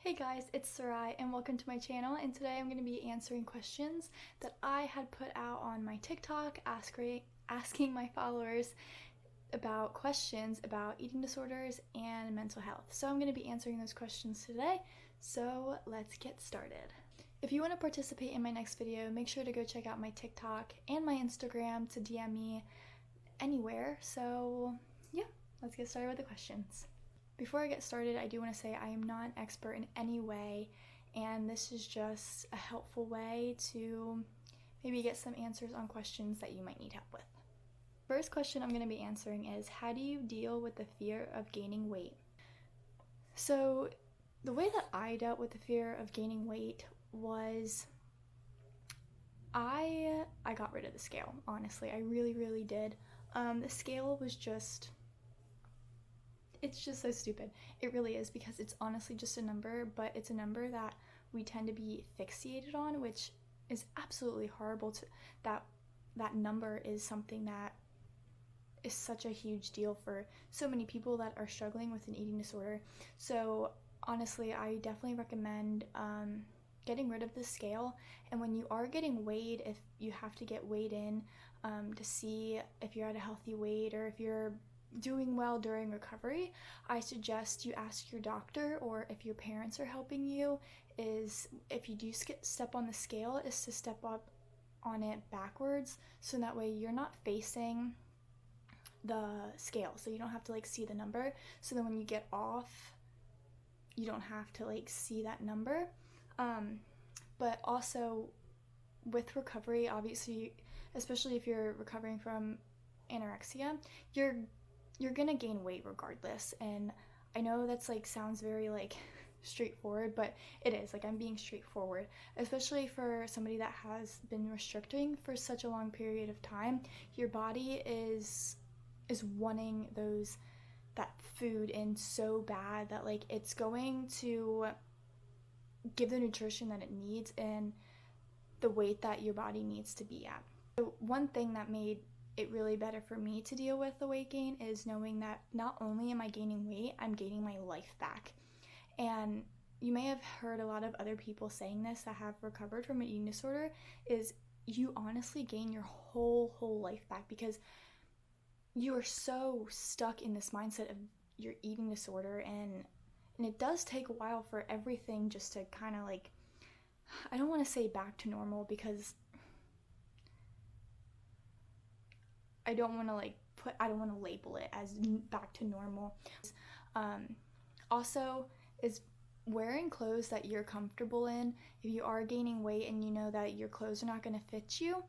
Hey guys, it's Sarai and welcome to my channel, and today I'm going to be answering questions that I had put out on my TikTok asking my followers about questions about eating disorders and mental health. So I'm going to be answering those questions today, so let's get started. If you want to participate in my next video, make sure to go check out my TikTok and my Instagram to DM me anywhere. So yeah, let's get started with the questions. Before I get started, I do want to say I am not an expert in any way, and this is just a helpful way to maybe get some answers on questions that you might need help with. First question I'm going to be answering is, how do you deal with the fear of gaining weight? So the way that I dealt with the fear of gaining weight was I got rid of the scale, honestly. I really did. The scale was it's just so stupid. It really is, because it's honestly just a number, but it's a number that we tend to be fixated on, which is absolutely horrible. That number is something that is such a huge deal for so many people that are struggling with an eating disorder. So honestly, I definitely recommend getting rid of the scale. And when you are getting weighed, if you have to get weighed in to see if you're at a healthy weight or if you're doing well during recovery, I suggest you ask your doctor, or if your parents are helping you, is if you do step on the scale, is to step up on it backwards, so that way you're not facing the scale, so you don't have to see the number, so then when you get off you don't have to see that number. But also with recovery, obviously, especially if you're recovering from anorexia, you're gonna gain weight regardless. And I know that's sounds very straightforward, but it is. I'm being straightforward, especially for somebody that has been restricting for such a long period of time. Your body is wanting that food in so bad that it's going to give the nutrition that it needs and the weight that your body needs to be at. So one thing that made it really better for me to deal with the weight gain is knowing that not only am I gaining weight, I'm gaining my life back. And you may have heard a lot of other people saying this that have recovered from an eating disorder, is you honestly gain your whole life back, because you are so stuck in this mindset of your eating disorder, and it does take a while for everything just to kind of I don't want to say back to normal, because I don't want to label it as back to normal. Also is wearing clothes that you're comfortable in. If you are gaining weight and you know that your clothes are not going to fit you,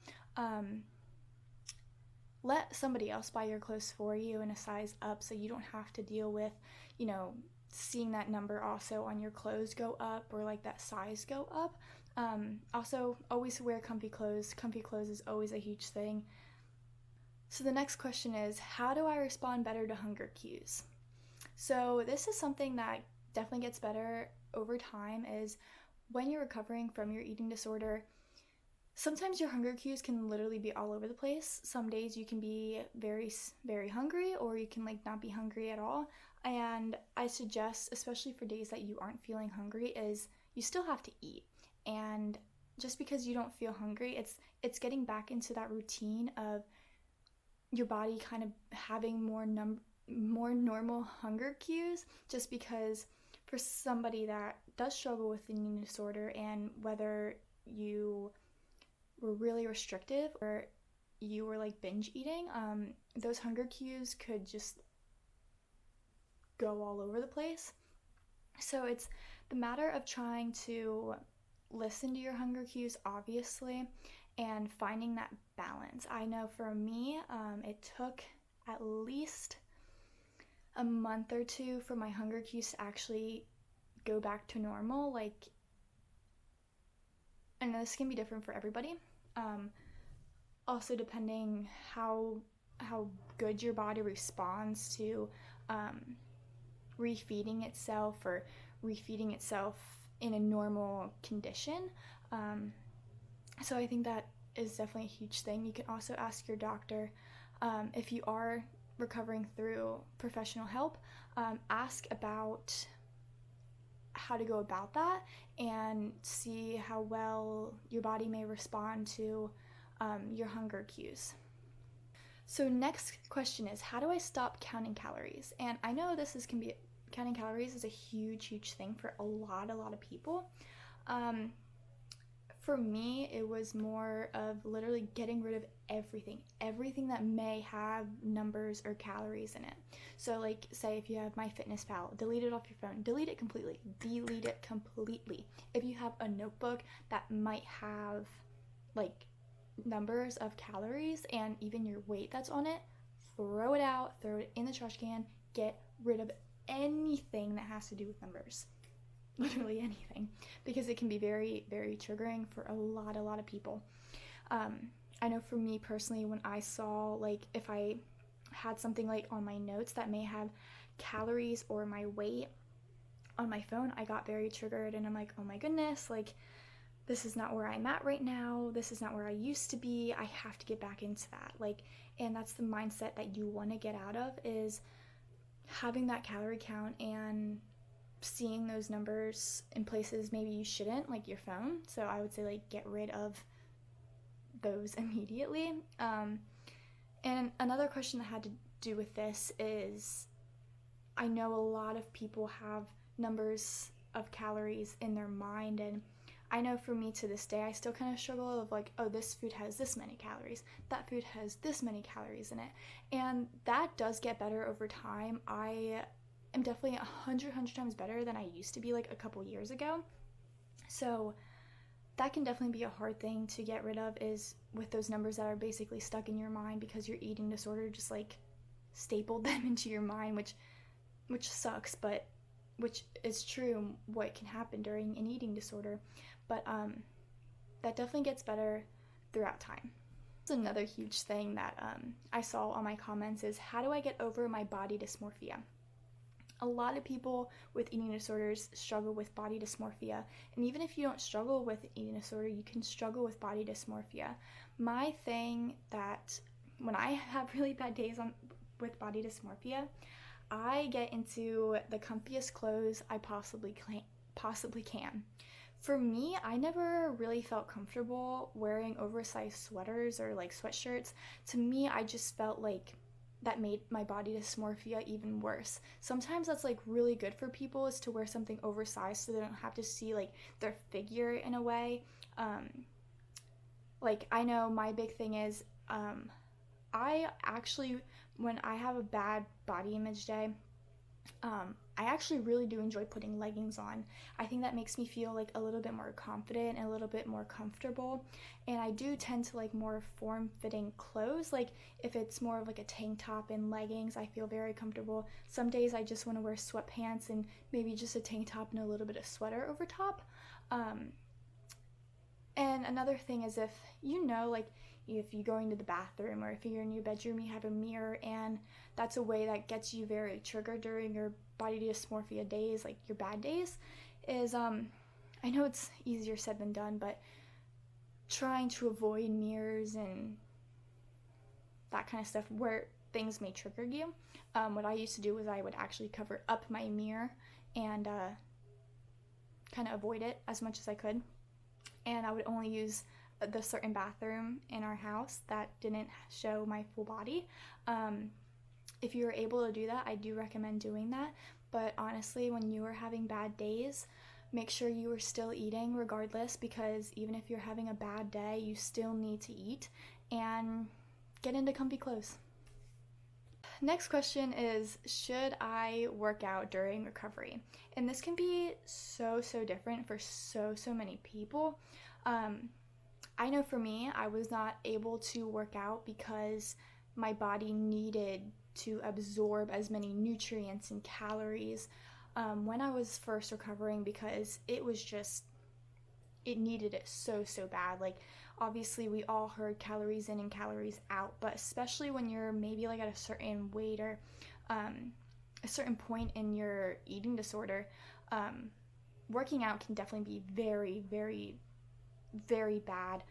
let somebody else buy your clothes for you in a size up, so you don't have to deal with, seeing that number also on your clothes go up, or that size go up. Also, always wear comfy clothes. Comfy clothes is always a huge thing. So the next question is, how do I respond better to hunger cues? So this is something that definitely gets better over time, is when you're recovering from your eating disorder, sometimes your hunger cues can literally be all over the place. Some days you can be very hungry, or you can not be hungry at all. And I suggest, especially for days that you aren't feeling hungry, is you still have to eat. And just because you don't feel hungry, it's getting back into that routine of your body kind of having more normal hunger cues, just because for somebody that does struggle with an eating disorder, and whether you were really restrictive or you were binge eating, those hunger cues could just go all over the place. So it's the matter of trying to listen to your hunger cues, obviously, and finding that balance. I know for me, it took at least a month or two for my hunger cues to actually go back to normal. And this can be different for everybody. Also depending how good your body responds to refeeding itself, or refeeding itself in a normal condition. So I think that is definitely a huge thing. You can also ask your doctor, if you are recovering through professional help, ask about how to go about that and see how well your body may respond to your hunger cues. So next question is, how do I stop counting calories? And I know counting calories is a huge thing for a lot of people. For me, it was more of literally getting rid of everything that may have numbers or calories in it. So like, say if you have MyFitnessPal, delete it off your phone, delete it completely. If you have a notebook that might have like numbers of calories and even your weight that's on it, throw it out, throw it in the trash can, get rid of anything that has to do with numbers. Literally anything, because it can be very triggering for a lot of people. I know for me personally, when I saw like if I had something like on my notes that may have calories or my weight on my phone, I got very triggered, and I'm like, oh my goodness, like this is not where I'm at right now, this is not where I used to be, I have to get back into that. Like, and that's the mindset that you want to get out of, is having that calorie count and seeing those numbers in places maybe you shouldn't, like your phone. So I would say like get rid of those immediately. And another question that had to do with this is, I know a lot of people have numbers of calories in their mind, and I know for me to this day, I still kind of struggle of like, oh, this food has this many calories, that food has this many calories in it. And that does get better over time. I am definitely 100 times better than I used to be like a couple years ago. So that can definitely be a hard thing to get rid of, is with those numbers that are basically stuck in your mind because your eating disorder just like stapled them into your mind, which sucks, but which is true what can happen during an eating disorder. But that definitely gets better throughout time. Another huge thing that I saw on my comments is, how do I get over my body dysmorphia? A lot of people with eating disorders struggle with body dysmorphia, and even if you don't struggle with eating disorder, you can struggle with body dysmorphia. My thing that when I have really bad days with body dysmorphia, I get into the comfiest clothes I possibly can. For me, I never really felt comfortable wearing oversized sweaters or like sweatshirts. To me, I just felt like that made my body dysmorphia even worse. Sometimes that's like really good for people, is to wear something oversized so they don't have to see like their figure in a way. Like I know my big thing is, I actually, when I have a bad body image day, I actually really do enjoy putting leggings on. I think that makes me feel like a little bit more confident and a little bit more comfortable. And I do tend to like more form-fitting clothes. Like if it's more of like a tank top and leggings, I feel very comfortable. Some days I just want to wear sweatpants and maybe just a tank top and a little bit of sweater over top. And another thing is, if you're going to the bathroom, or if you're in your bedroom, you have a mirror, and that's a way that gets you very triggered during your body dysmorphia days, like your bad days, is I know it's easier said than done, but trying to avoid mirrors and that kind of stuff where things may trigger you. What I used to do was I would actually cover up my mirror and kind of avoid it as much as I could. And I would only use the certain bathroom in our house that didn't show my full body. If you're able to do that, I do recommend doing that. But honestly, when you are having bad days, make sure you are still eating regardless, because even if you're having a bad day, you still need to eat, and get into comfy clothes. Next question is, should I work out during recovery? And this can be so different for so many people. I know for me, I was not able to work out because my body needed to absorb as many nutrients and calories when I was first recovering, because it needed it so bad. Like obviously we all heard calories in and calories out, but especially when you're maybe like at a certain weight or a certain point in your eating disorder, working out can definitely be very bad.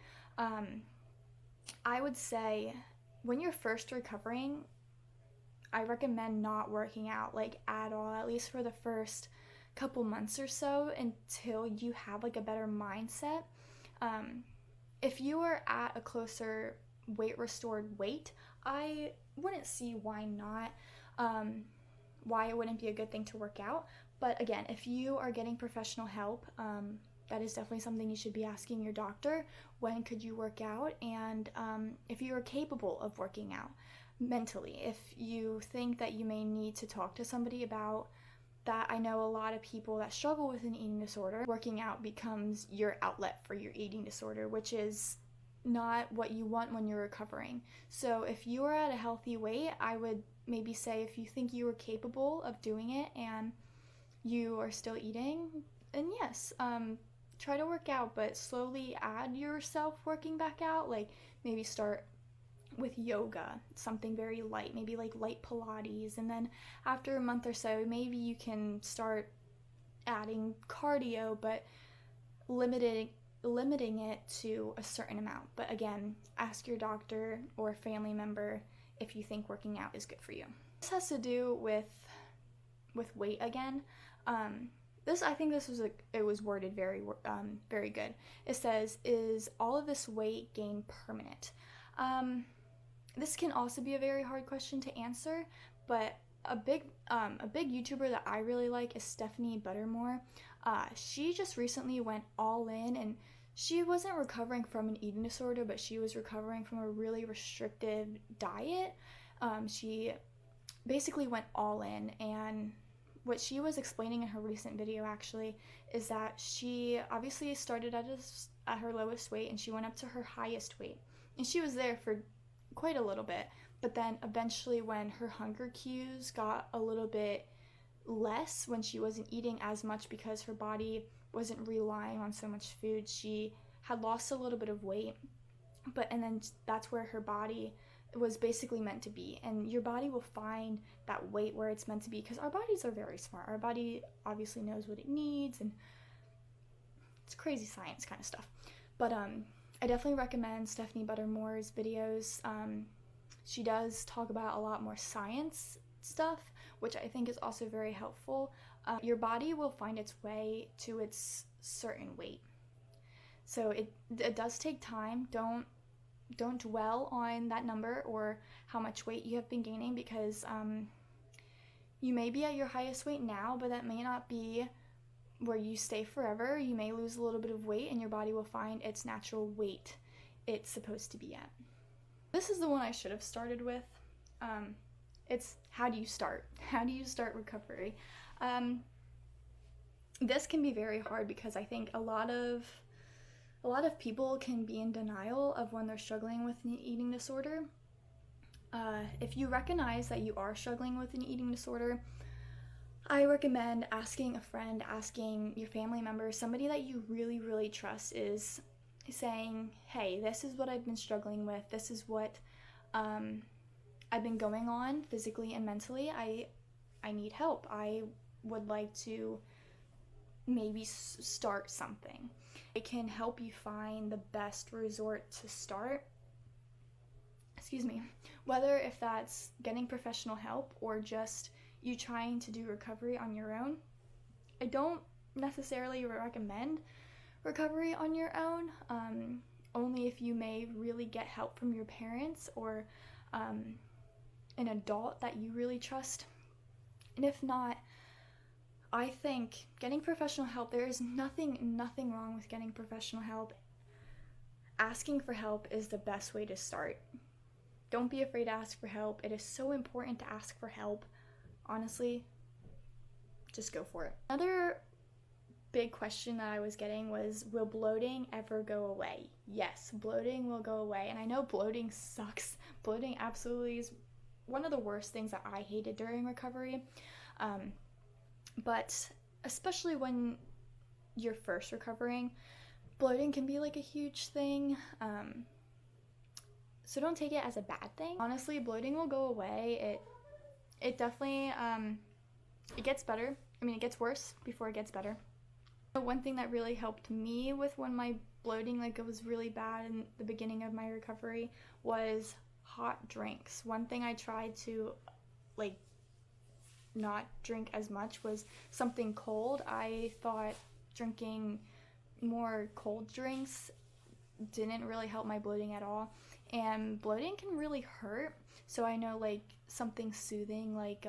I would say when you're first recovering, I recommend not working out like at all, at least for the first couple months or so until you have like a better mindset. If you are at a closer weight restored weight, I wouldn't see why not, why it wouldn't be a good thing to work out. But again, if you are getting professional help, that is definitely something you should be asking your doctor. When could you work out? And if you are capable of working out mentally, if you think that you may need to talk to somebody about that. I know a lot of people that struggle with an eating disorder, working out becomes your outlet for your eating disorder, which is not what you want when you're recovering. So if you are at a healthy weight, I would maybe say if you think you are capable of doing it and you are still eating, then yes, try to work out, but slowly add yourself working back out. Like maybe start with yoga, something very light, maybe like light Pilates, and then after a month or so, maybe you can start adding cardio, but limiting it to a certain amount. But again, ask your doctor or family member if you think working out is good for you. This has to do with weight again. I think it was worded very good. It says, "Is all of this weight gain permanent?" This can also be a very hard question to answer, but a big YouTuber that I really like is Stephanie Buttermore. She just recently went all in, and she wasn't recovering from an eating disorder, but she was recovering from a really restrictive diet. She basically went all in, and what she was explaining in her recent video actually is that she obviously started at her lowest weight and she went up to her highest weight, and she was there for quite a little bit, but then eventually when her hunger cues got a little bit less, when she wasn't eating as much because her body wasn't relying on so much food, she had lost a little bit of weight, and then that's where her body was basically meant to be. And your body will find that weight where it's meant to be, because our bodies are very smart. Our body obviously knows what it needs, and it's crazy science kind of stuff. But I definitely recommend Stephanie Buttermore's videos. She does talk about a lot more science stuff, which I think is also very helpful. Your body will find its way to its certain weight. So it does take time. Don't dwell on that number or how much weight you have been gaining, because you may be at your highest weight now, but that may not be where you stay forever. You may lose a little bit of weight and your body will find its natural weight it's supposed to be at. This is the one I should have started with. It's how do you start? How do you start recovery? This can be very hard because I think a lot of people can be in denial of when they're struggling with an eating disorder. If you recognize that you are struggling with an eating disorder, I recommend asking a friend, asking your family member, somebody that you really, really trust, is saying, hey, this is what I've been struggling with. This is what I've been going on physically and mentally. I need help. I would like to maybe start something. It can help you find the best resort to start. Whether if that's getting professional help or just you trying to do recovery on your own. I don't necessarily recommend recovery on your own, only if you may really get help from your parents or an adult that you really trust. And if not, I think getting professional help, there is nothing wrong with getting professional help. Asking for help is the best way to start. Don't be afraid to ask for help. It is so important to ask for help. Honestly, just go for it. Another big question that I was getting was, will bloating ever go away? Yes, bloating will go away. And I know bloating sucks. Bloating absolutely is one of the worst things that I hated during recovery. But especially when you're first recovering, bloating can be like a huge thing. So don't take it as a bad thing. Honestly, bloating will go away. It definitely, it gets better. It gets worse before it gets better. One thing that really helped me with when my bloating, it was really bad in the beginning of my recovery, was hot drinks. One thing I tried to, not drink as much was something cold. I thought drinking more cold drinks didn't really help my bloating at all, and bloating can really hurt. So I know like something soothing like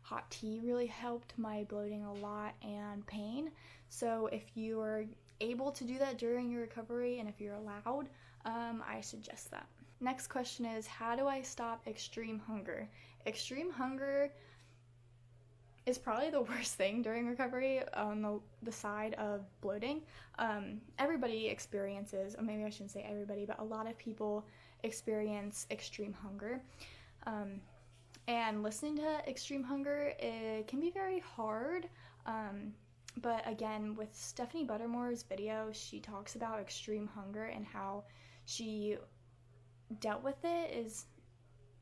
hot tea really helped my bloating a lot and pain. So if you are able to do that during your recovery and if you're allowed, I suggest that. Next question is, how do I stop extreme hunger? Extreme hunger is probably the worst thing during recovery on the side of bloating. Everybody experiences, or maybe I shouldn't say everybody, but a lot of people experience extreme hunger. And listening to extreme hunger, it can be very hard. But again, with Stephanie Buttermore's video, she talks about extreme hunger and how she dealt with it. Is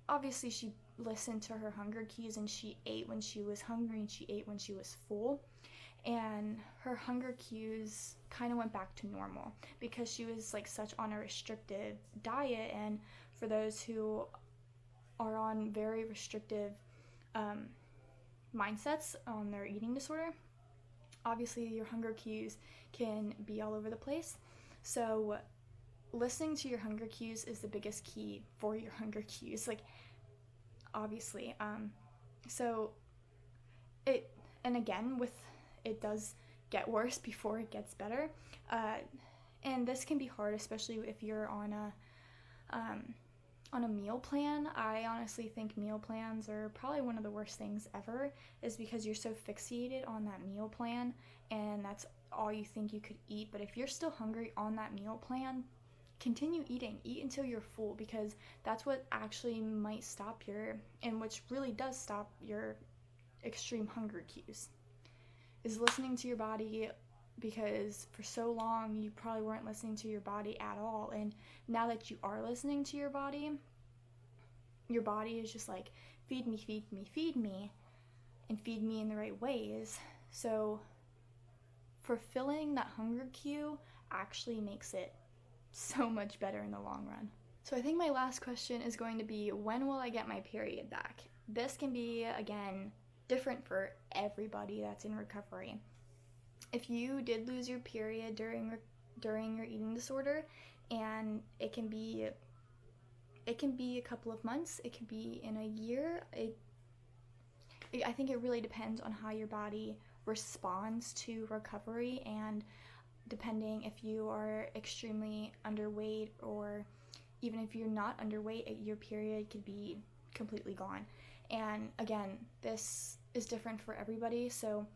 obviously she listened to her hunger cues and she ate when she was hungry and she ate when she was full, and her hunger cues kind of went back to normal because she was like such on a restrictive diet. And for those who are on very restrictive mindsets on their eating disorder, obviously your hunger cues can be all over the place. So listening to your hunger cues is the biggest key for your hunger cues, like obviously. So it, and again, with it does get worse before it gets better, and this can be hard, especially if you're on a meal plan. I honestly think meal plans are probably one of the worst things ever, is because you're so fixated on that meal plan and that's all you think you could eat. But if you're still hungry on that meal plan, continue eating. Eat until you're full, because that's what actually might stop and which really does stop your extreme hunger cues, is listening to your body, because for so long you probably weren't listening to your body at all. And now that you are listening to your body is just like, feed me, feed me, feed me, and feed me in the right ways. So fulfilling that hunger cue actually makes it so much better in the long run. So I think my last question is going to be, when will I get my period back? This can be, again, different for everybody that's in recovery. If you did lose your period during your eating disorder, and it can be a couple of months, it can be in a year. I think it really depends on how your body responds to recovery, and depending if you are extremely underweight, or even if you're not underweight, your period could be completely gone. And again, this is different for everybody. So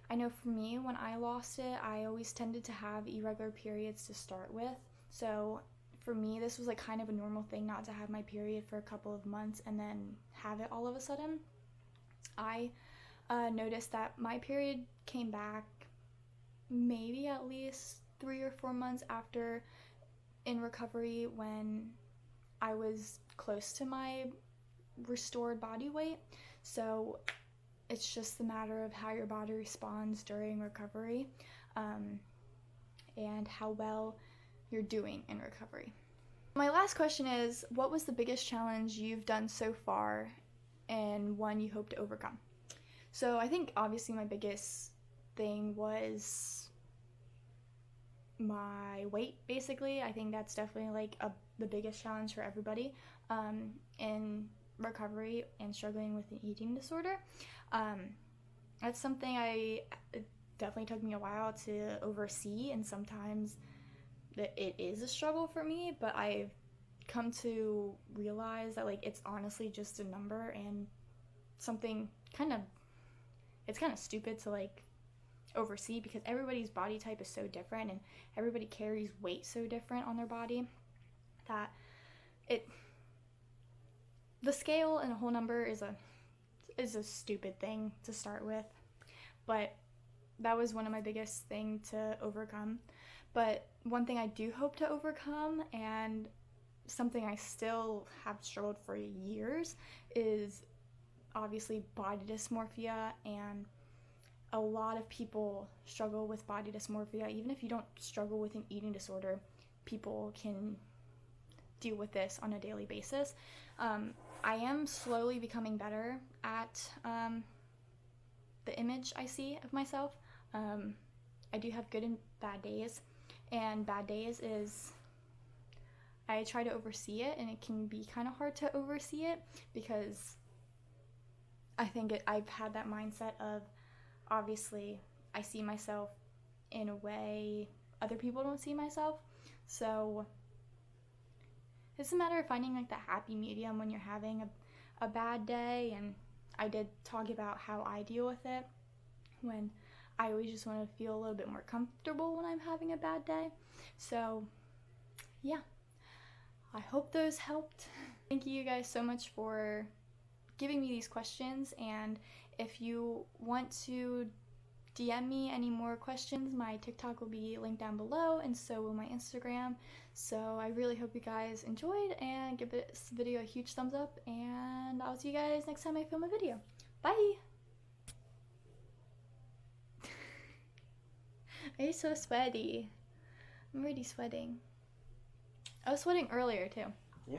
I know for me, when I lost it, I always tended to have irregular periods to start with. So for me, this was like kind of a normal thing not to have my period for a couple of months and then have it all of a sudden. I noticed that my period came back maybe at least 3 or 4 months after in recovery, when I was close to my restored body weight. So it's just a matter of how your body responds during recovery, and how well you're doing in recovery. My last question is, what was the biggest challenge you've done so far and one you hope to overcome? So I think obviously my biggest thing was my weight, basically. I think that's definitely like the biggest challenge for everybody in recovery and struggling with an eating disorder. That's something it definitely took me a while to oversee, and sometimes it is a struggle for me, but I've come to realize that like it's honestly just a number, and something it's kind of stupid to like oversee, because everybody's body type is so different and everybody carries weight so different on their body that the scale and a whole number is a stupid thing to start with. But that was one of my biggest things to overcome. But one thing I do hope to overcome, and something I still have struggled for years, is obviously body dysmorphia. And a lot of people struggle with body dysmorphia. Even if you don't struggle with an eating disorder, people can deal with this on a daily basis. I am slowly becoming better at the image I see of myself. I do have good and bad days, and bad days is I try to oversee it, and it can be kind of hard to oversee it because I've had that mindset of, obviously I see myself in a way other people don't see myself, so it's a matter of finding like the happy medium when you're having a bad day. And I did talk about how I deal with it, when I always just want to feel a little bit more comfortable when I'm having a bad day. So yeah, I hope those helped. Thank you guys so much for giving me these questions, and if you want to DM me any more questions, my TikTok will be linked down below, and so will my Instagram. So I really hope you guys enjoyed, and give this video a huge thumbs up, and I'll see you guys next time I film a video. Bye! Are you so sweaty? I'm already sweating. I was sweating earlier too.